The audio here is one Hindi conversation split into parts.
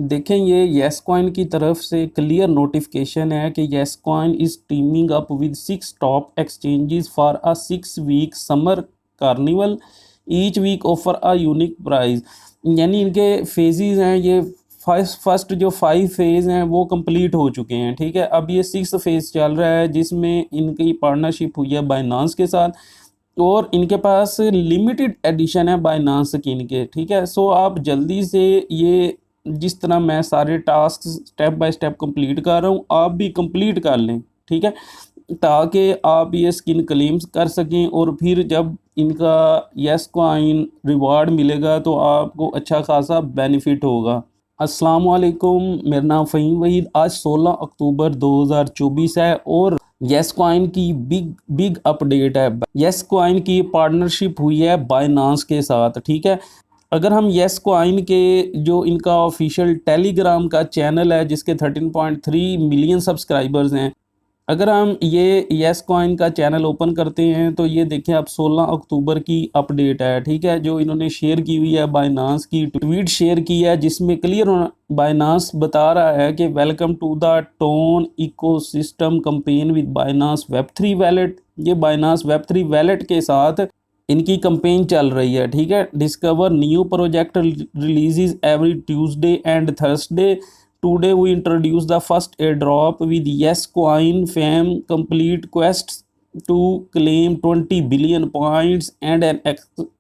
देखें ये येस कॉइन की तरफ से क्लियर नोटिफिकेशन है कि yes coin is teaming up with 6 top exchanges for a 6 week summer carnival, each week offer a unique prize. यानी इनके फेजेस हैं, ये फर्स्ट जो 5 फेज हैं वो कंप्लीट हो चुके हैं, ठीक है। अब ये 6 फेज चल रहा है जिसमें इनकी पार्टनरशिप हुई है बाइनांस के साथ, और इनके पास लिमिटेड एडिशन है बाइनांस की इनके, ठीक है। सो आप जल्दी से ये, जिस तरह मैं सारे task step by step complete कर रहा हूँ, आप भी कंप्लीट कर लें, ठीक है, ताकि आप ये स्किन क्लेम्स कर सकें, और फिर जब इनका येस कॉइन रिवार्ड मिलेगा तो आपको अच्छा खासा बेनिफिट होगा। अस्सलाम वालेकुम, मेरा नाम फ़हीम वहीद। आज 16 अक्टूबर 2024 है और येस कॉइन की बिग बिग अपडेट है। येस कॉइन की पार्टनरशिप हुई है बाइनांस के साथ, ठीक है। अगर हम येस कॉइन के जो इनका ऑफिशियल टेलीग्राम का चैनल है जिसके 13.3 मिलियन सब्सक्राइबर्स हैं, अगर हम ये येस कॉइन का चैनल ओपन करते हैं तो ये देखें आप 16 अक्टूबर की अपडेट है, ठीक है, जो इन्होंने शेयर की हुई है, बाइनांस की ट्वीट शेयर की है जिसमें क्लियर बाइनांस बता रहा है कि welcome to the TON ecosystem campaign with Binance Web3 wallet. ये बाइनांस वेब3 वैलेट के साथ इनकी कंपेन चल रही है, ठीक है। Discover new project releases every Tuesday and Thursday. Today we introduce the first airdrop with Yes Coin fam complete quests to claim 20 billion points and an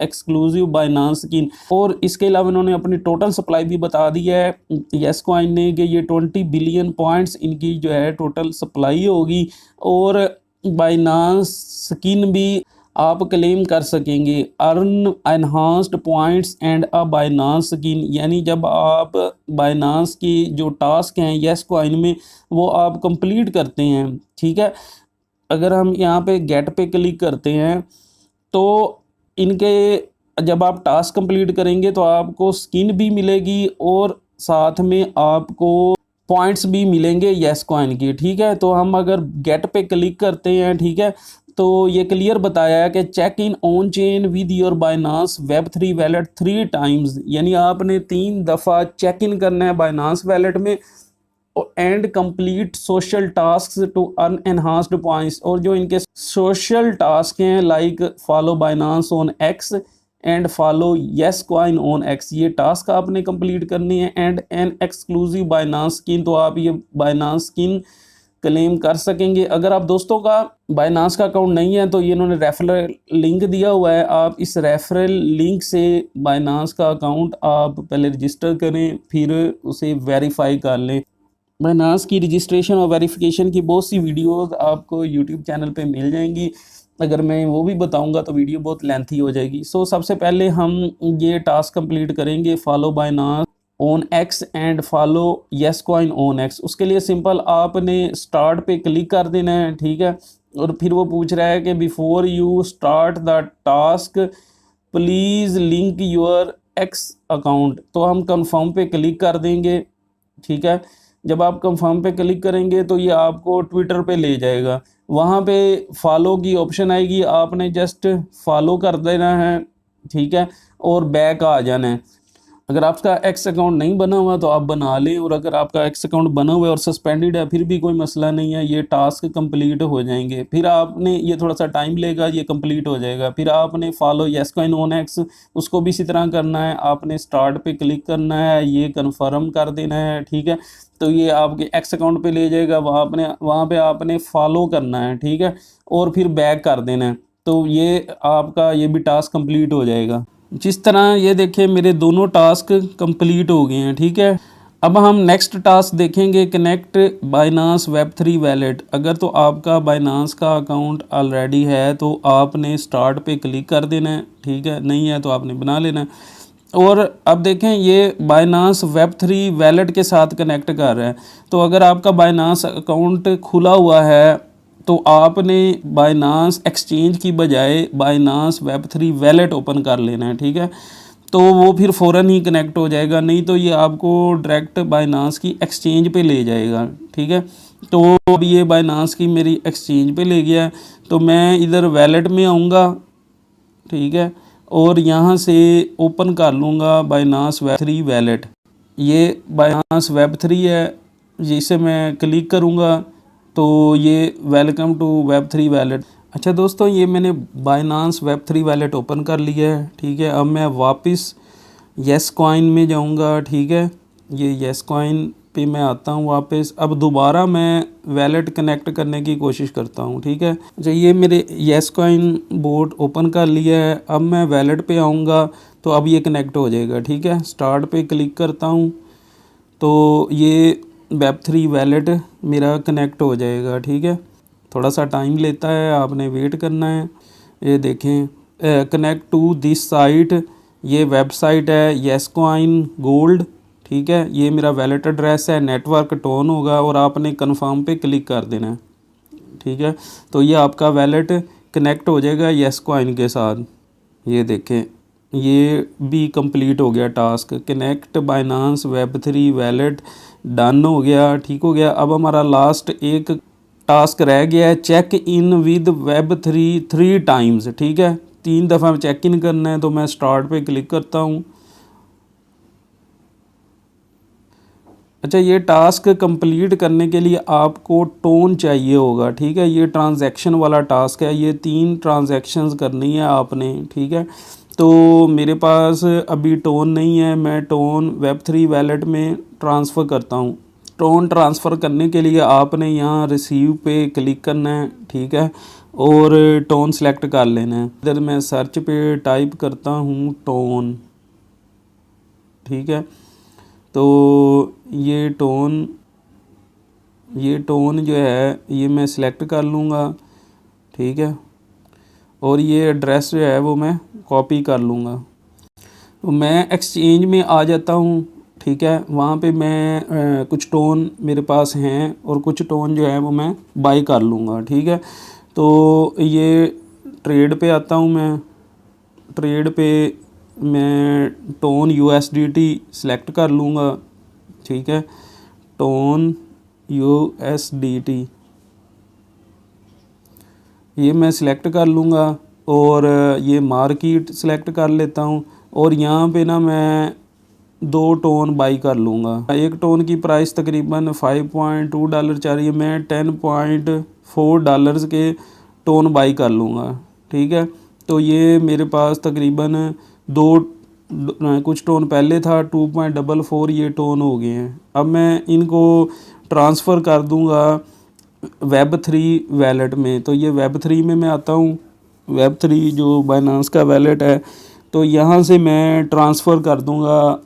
exclusive Binance skin। और इसके अलावा इन्होंने अपनी टोटल सप्लाई भी बता दी है Yes Coin ने कि ये 20 बिलियन पॉइंट्स इनकी जो है टोटल सप्लाई होगी, और Binance स्किन भी आप क्लेम कर सकेंगे। Earn enhanced points and a Binance skin, यानी जब आप बाइनांस की जो टास्क हैं येस कॉइन में वो आप कंप्लीट करते हैं, ठीक है। अगर हम यहाँ पे गेट पे क्लिक करते हैं तो इनके जब आप टास्क कंप्लीट करेंगे तो आपको स्किन भी मिलेगी और साथ में आपको पॉइंट्स भी मिलेंगे येस कॉइन की, ठीक है। तो हम अगर गेट पे क्लिक करते हैं, ठीक है, तो ये क्लियर बताया है कि check in on chain with your Binance Web3 wallet 3 times, यानी आपने 3 दफ़ा चेक इन करना है बाइनांस वैलेट में, and complete social task to earn enhanced points. और जो इनके सोशल टास्क हैं like follow Binance on X and follow yes coin on X, ये टास्क आपने कंप्लीट करनी है, and an exclusive Binance skin, तो आप ये बाइनांस स्किन क्लेम कर सकेंगे। अगर आप दोस्तों का बाइनांस का अकाउंट नहीं है तो ये इन्होंने रेफरल लिंक दिया हुआ है, आप इस रेफरल लिंक से बाइनांस का अकाउंट आप पहले रजिस्टर करें, फिर उसे वेरीफाई कर लें। बाइनांस की रजिस्ट्रेशन और वेरिफिकेशन की बहुत सी वीडियोस आपको यूट्यूब चैनल पे मिल जाएंगी, अगर मैं वो भी बताऊंगा तो वीडियो बहुत लेंथी हो जाएगी। सो सबसे पहले हम ये टास्क कंप्लीट करेंगे, follow Binance on X and follow yes coin on x. उसके लिए सिंपल आपने स्टार्ट पे क्लिक कर देना है, ठीक है, और फिर वो पूछ रहा है कि before you start the task please link your x account, तो हम कंफर्म पे क्लिक कर देंगे, ठीक है। जब आप कंफर्म पे क्लिक करेंगे तो ये आपको ट्विटर पे ले जाएगा, वहाँ पे फॉलो की ऑप्शन आएगी, आपने जस्ट फॉलो कर देना है, ठीक है, और बैक आ जाना है। अगर आपका एक्स अकाउंट नहीं बना हुआ तो आप बना लें, और अगर आपका एक्स अकाउंट बना हुआ है और सस्पेंडेड है फिर भी कोई मसला नहीं है, ये टास्क कंप्लीट हो जाएंगे। फिर आपने, ये थोड़ा सा टाइम लेगा, ये कंप्लीट हो जाएगा। फिर आपने follow yes coin on x, उसको भी इसी तरह करना है, आपने स्टार्ट पे क्लिक करना है, ये कन्फर्म कर देना है, ठीक है। तो ये आपके एक्स अकाउंट पे ले जाएगा, वहाँ पे आपने फॉलो करना है, ठीक है, और फिर बैक कर देना है, तो ये आपका ये भी टास्क कंप्लीट हो जाएगा। जिस तरह ये देखिए मेरे दोनों टास्क कंप्लीट हो गए हैं, ठीक है। अब हम नेक्स्ट टास्क देखेंगे, कनेक्ट बाइनांस वेब3 वैलेट। अगर तो आपका बाइनांस का अकाउंट ऑलरेडी है तो आपने स्टार्ट पे क्लिक कर देना है, ठीक है, नहीं है तो आपने बना लेना है। और अब देखें ये बाइनांस वेब3 वैलेट के साथ कनेक्ट कर रहा है, तो अगर आपका बाइनांस अकाउंट खुला हुआ है तो आपने बाइनांस एक्सचेंज की बजाय बाइनांस वेब3 वैलेट ओपन कर लेना है, ठीक है, तो वो फिर फ़ौरन ही कनेक्ट हो जाएगा, नहीं तो ये आपको डायरेक्ट बाइनांस की एक्सचेंज पे ले जाएगा, ठीक है। तो अब ये बाइनांस की मेरी एक्सचेंज पे ले गया है, तो मैं इधर वैलेट में आऊँगा, ठीक है, और यहाँ से ओपन कर लूँगा बाइनांस वेब3 वैलेट। ये बायनांस वेब3 है, जिसे मैं क्लिक करूँगा तो ये वेलकम टू वेब3 वैलेट। अच्छा दोस्तों, ये मैंने बायनांस वेब3 वैलेट ओपन कर लिया है, ठीक है। अब मैं वापस येस कॉइन में जाऊंगा, ठीक है। ये येस कॉइन पे मैं आता हूँ वापस। अब दोबारा मैं वैलेट कनेक्ट करने की कोशिश करता हूँ, ठीक है। अच्छा, ये मेरे येस कॉइन बोट ओपन कर लिया है। अब मैं वैलेट पे आऊँगा तो अब ये कनेक्ट हो जाएगा, ठीक है। स्टार्ट पे क्लिक करता हूँ तो ये वेब3 वैलेट मेरा कनेक्ट हो जाएगा, ठीक है। थोड़ा सा टाइम लेता है, आपने वेट करना है। ये देखें, कनेक्ट टू दिस साइट, ये वेबसाइट है येस कॉइन गोल्ड, ठीक है। ये मेरा वैलेट एड्रेस है, नेटवर्क टोन होगा और आपने कन्फर्म पे क्लिक कर देना है, ठीक है। तो ये आपका वैलेट कनेक्ट हो जाएगा येस कॉइन के साथ। ये देखें, ये भी कंप्लीट हो गया task. Connect Binance Web3 wallet done हो गया, ठीक हो गया। अब हमारा लास्ट एक टास्क रह गया है, check in with Web3 3 times, ठीक है। 3 दफ़ा चेक इन करना है। तो मैं स्टार्ट पे क्लिक करता हूँ। अच्छा, ये टास्क कंप्लीट करने के लिए आपको टोन चाहिए होगा, ठीक है। ये ट्रांजैक्शन वाला टास्क है, ये 3 ट्रांजैक्शंस करनी है आपने, ठीक है। तो मेरे पास अभी टोन नहीं है, मैं टोन वेब3 वैलेट में ट्रांसफ़र करता हूँ। टोन ट्रांसफ़र करने के लिए आपने यहाँ रिसीव पे क्लिक करना है, ठीक है, और टोन सेलेक्ट कर लेना है। इधर मैं सर्च पे टाइप करता हूँ टोन, ठीक है। तो ये टोन जो है ये मैं सिलेक्ट कर लूँगा, ठीक है। और ये एड्रेस जो है वो मैं कॉपी कर लूँगा। तो मैं एक्सचेंज में आ जाता हूँ, ठीक है। वहाँ पे मैं कुछ टोन मेरे पास हैं और कुछ टोन जो है वो मैं बाई कर लूँगा, ठीक है। तो ये ट्रेड पे आता हूँ मैं। ट्रेड पे मैं टोन USDT सेलेक्ट कर लूँगा, ठीक है। टोन USDT ये मैं सिलेक्ट कर लूँगा और ये मार्केट सेलेक्ट कर लेता हूँ। और यहाँ पे ना मैं 2 टोन बाई कर लूँगा। एक टोन की प्राइस तकरीबन $5.2 चल रही है, मैं $10.4 के टोन बाई कर लूँगा, ठीक है। तो ये मेरे पास तकरीबन कुछ टोन पहले था, 2.44 ये टोन हो गए हैं। अब मैं इनको ट्रांसफ़र कर दूँगा वेब3 वैलेट में। तो ये वेब3 में मैं आता हूँ, वेब3 जो बाइनांस का वैलेट है, तो यहाँ से मैं ट्रांसफ़र कर दूँगा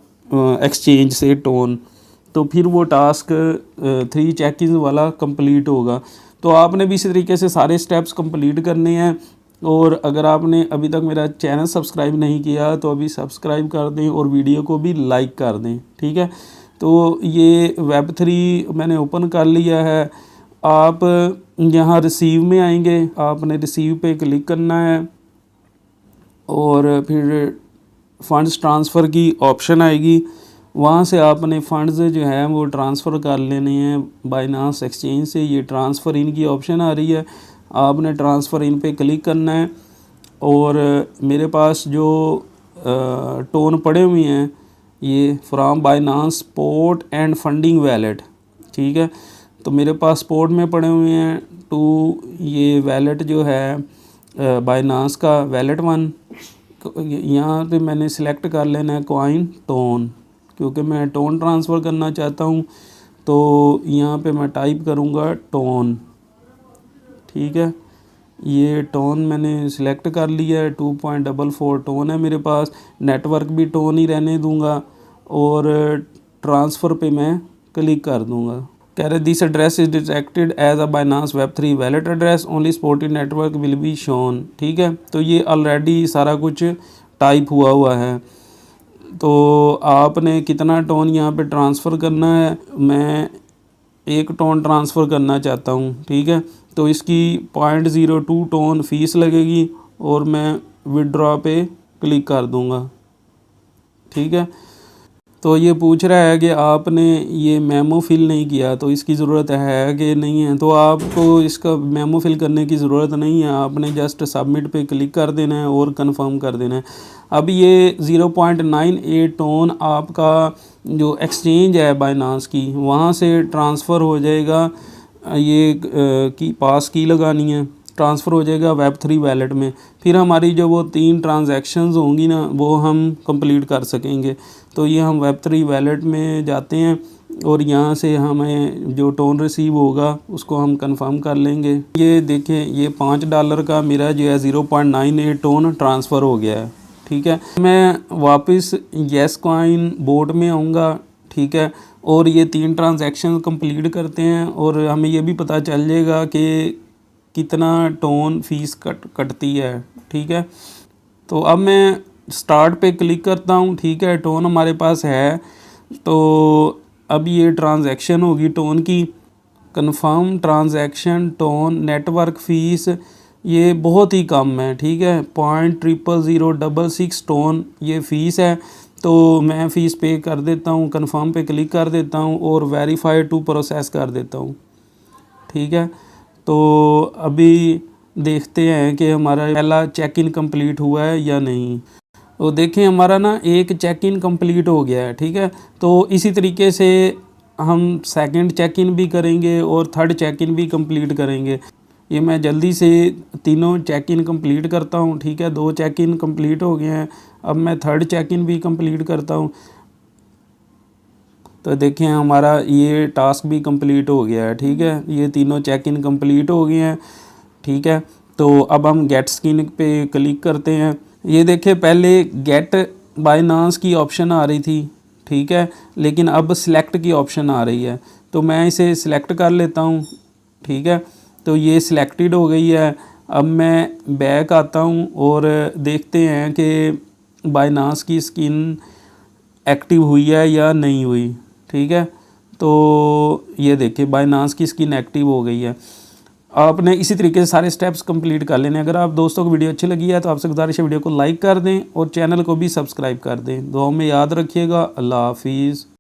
एक्सचेंज से टोन। तो फिर वो टास्क 3 चेक-इन वाला कंप्लीट होगा। तो आपने भी इसी तरीके से सारे स्टेप्स कंप्लीट करने हैं। और अगर आपने अभी तक मेरा चैनल सब्सक्राइब नहीं किया तो अभी सब्सक्राइब कर दें और वीडियो को भी लाइक कर दें, ठीक है। तो ये वेब3 मैंने ओपन कर लिया है। आप यहाँ रिसीव में आएंगे, आपने रिसीव पे क्लिक करना है और फिर फ़ंड्स ट्रांसफ़र की ऑप्शन आएगी। वहाँ से आपने फ़ंड्स जो है वो ट्रांसफ़र कर लेने हैं बाइनांस एक्सचेंज से। ये ट्रांसफ़र इन की ऑप्शन आ रही है, आपने ट्रांसफ़र इन पे क्लिक करना है। और मेरे पास जो टोन पड़े हुए हैं ये from Binance spot and funding wallet, ठीक है। तो मेरे पास स्पॉट में पड़े हुए हैं टू ये वैलेट जो है बाइनांस का वैलेट 1। यहाँ पे मैंने सिलेक्ट कर लेना है कॉइन टोन, क्योंकि मैं टोन ट्रांसफ़र करना चाहता हूँ। तो यहाँ पे मैं टाइप करूँगा टोन, ठीक है। ये टोन मैंने सिलेक्ट कर लिया है, 2.44 टोन है मेरे पास। नेटवर्क भी टोन ही रहने दूंगा और ट्रांसफ़र पे मैं क्लिक कर दूंगा। कह रहे this address is detected as a Binance Web3 wallet address, only supported network will be shown, ठीक है। तो ये ऑलरेडी सारा कुछ टाइप हुआ है। तो आपने कितना टोन यहाँ पे ट्रांसफ़र करना है, मैं 1 टोन ट्रांसफ़र करना चाहता हूँ, ठीक है। तो इसकी 0.02 टोन फ़ीस लगेगी और मैं विड्रॉ पे क्लिक कर दूँगा, ठीक है। तो ये पूछ रहा है कि आपने ये मेमो फिल नहीं किया, तो इसकी ज़रूरत है कि नहीं है। तो आपको इसका मेमो फिल करने की ज़रूरत नहीं है, आपने जस्ट सबमिट पे क्लिक कर देना है और कंफर्म कर देना है। अब ये 0.98 टोन आपका जो एक्सचेंज है बाइनांस की, वहाँ से ट्रांसफ़र हो जाएगा, ये की पास की लगानी है, ट्रांसफ़र हो जाएगा Web3 वैलेट में। फिर हमारी जो वो 3 ट्रांजैक्शंस होंगी ना, वो हम कंप्लीट कर सकेंगे। तो ये हम Web3 वैलेट में जाते हैं और यहाँ से हमें जो टोन रिसीव होगा उसको हम कंफर्म कर लेंगे। ये देखें, ये $5 का मेरा जो है 0.98 टोन ट्रांसफ़र हो गया है। ठीक है, मैं वापस येस कॉइन बोट में आऊँगा। ठीक है, और ये 3 ट्रांजैक्शन कंप्लीट करते हैं और हमें ये भी पता चल जाएगा कि कितना टोन फ़ीस कटती है। ठीक है, तो अब मैं स्टार्ट पे क्लिक करता हूँ। ठीक है, टोन हमारे पास है, तो अब ये ट्रांजैक्शन होगी टोन की, confirm transaction tone network fees, ये बहुत ही कम है। ठीक है, 0.00066 टोन ये फ़ीस है। तो मैं फ़ीस पे कर देता हूँ, कंफर्म पे क्लिक कर देता हूँ और वेरीफाई टू प्रोसेस कर देता हूँ। ठीक है, तो अभी देखते हैं कि हमारा पहला चेक इन कंप्लीट हुआ है या नहीं। तो देखें, हमारा ना एक चेक इन कंप्लीट हो गया है। ठीक है, तो इसी तरीके से हम सेकंड चेक इन भी करेंगे और थर्ड चेक इन भी कंप्लीट करेंगे। ये मैं जल्दी से तीनों चेक इन कंप्लीट करता हूँ। ठीक है, 2 चेक इन कंप्लीट हो गए हैं, अब मैं थर्ड चेक इन भी कंप्लीट करता हूँ। तो देखें, हमारा ये टास्क भी कंप्लीट हो गया है। ठीक है, ये तीनों चेक इन कंप्लीट हो गए हैं। ठीक है, तो अब हम गेट स्किन पे क्लिक करते हैं। ये देखें, पहले गेट बाइनांस की ऑप्शन आ रही थी। ठीक है, लेकिन अब सिलेक्ट की ऑप्शन आ रही है, तो मैं इसे सिलेक्ट कर लेता हूँ। ठीक है, तो ये सिलेक्टेड हो गई है। अब मैं बैक आता हूँ और देखते हैं कि बाइनांस की स्किन एक्टिव हुई है या नहीं हुई। ठीक है, तो ये देखिए, बाइनांस की स्किन एक्टिव हो गई है। आपने इसी तरीके से सारे स्टेप्स कंप्लीट कर लेने। अगर आप दोस्तों को वीडियो अच्छी लगी है तो आपसे गुजारिश है वीडियो को लाइक कर दें और चैनल को भी सब्सक्राइब कर दें। दुआ में याद रखिएगा। अल्लाह हाफिज़।